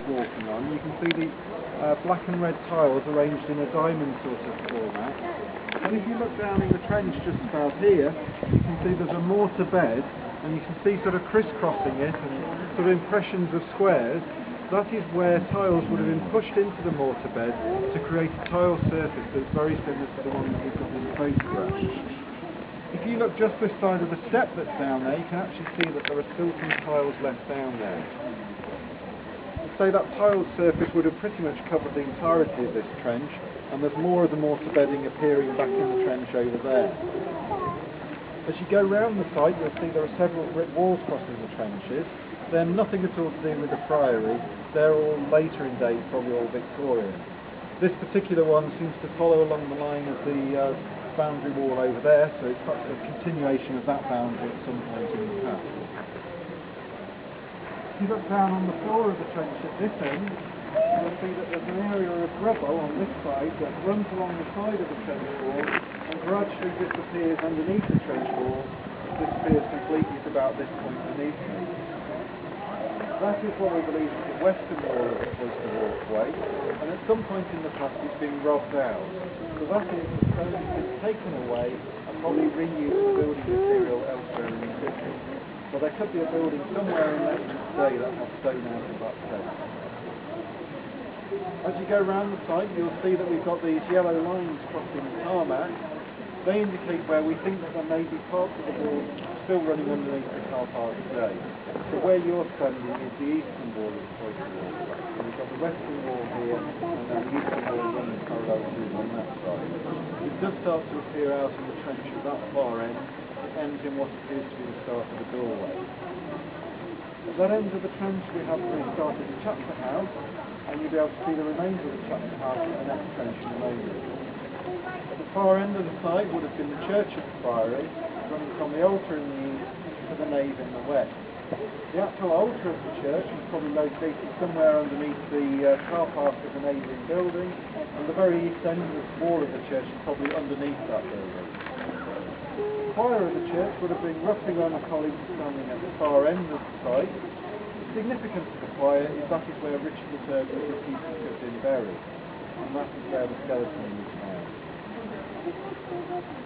walking on, you can see the black and red tiles arranged in a diamond sort of format. And if you look down in the trench just about here, you can see there's a mortar bed, and you can see sort of crisscrossing it and sort of impressions of squares. That is where tiles would have been pushed into the mortar bed to create a tile surface that's very similar to the one that we've got in the photograph. If you look just this side of the step that's down there, you can actually see that there are still some tiles left down there. So that tiled surface would have pretty much covered the entirety of this trench, and there's more of the mortar bedding appearing back in the trench over there. As you go round the site, you'll see there are several brick walls crossing the trenches. They're nothing at all to do with the priory, they're all later in date, probably all Victorian. This particular one seems to follow along the line of the boundary wall over there, so it's perhaps a continuation of that boundary at some point in the past. If you look down on the floor of the trench at this end, you'll see that there's an area of rubble on this side that runs along the side of the trench wall and gradually disappears underneath the trench wall, disappears completely at about this point beneath me. That is what we believe is the western wall of the cloister walkway, and at some point in the past it's been robbed out. So that is the stone has been taken away and probably reused for building material elsewhere in the city. So there could be a building somewhere in Leicester today that has stone out of that place. As you go around the site, you'll see that we've got these yellow lines crossing the tarmac. They indicate where we think that there may be parts of the wall still running underneath the car park today. So where you're standing is the eastern wall of the cloister wall. So we've got the western wall here, and then the eastern wall running parallel to it on that side. It does start to appear out in the trench at that far end. It ends in what appears to be the start of the doorway. At that end of the trench we have the start of the chapter house, and you'll be able to see the remains of the chapter house in the next trench in a moment. At the far end of the site would have been the church of the priory, running from the altar in the east to the nave in the west. The actual altar of the church is probably located somewhere underneath the car park of the neighbouring building, and the very east end of the wall of the church is probably underneath that building. The choir of the church would have been roughly where my colleagues are standing at the far end of the site. The significance of the choir is that is where Richard III was reputed to have been buried, and that is where the skeleton is found.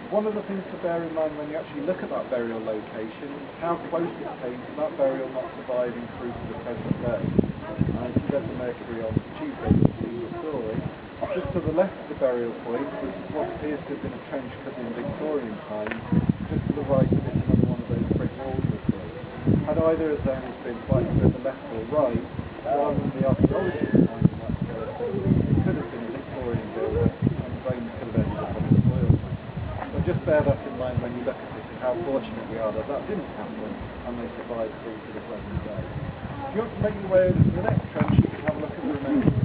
One of the things to bear in mind when you actually look at that burial location is how close it came to that burial not surviving through to the present day. If you go to Mercury on Tuesday, you'll see the story. Just to the left of the burial point was what appears to have been a trench cut in Victorian times. Just to the right of it, another one of those brick walls was built. Had either of them been slightly further left or right, rather than the archaeologists finding that skeleton, it could have been a Victorian builder, and the bones could have ended up on the soil. So just bear that in mind when you look at this, and how fortunate we are that that didn't happen, and they survived through to the present day. If you want to make your way over to the next trench, you can have a look at the remaining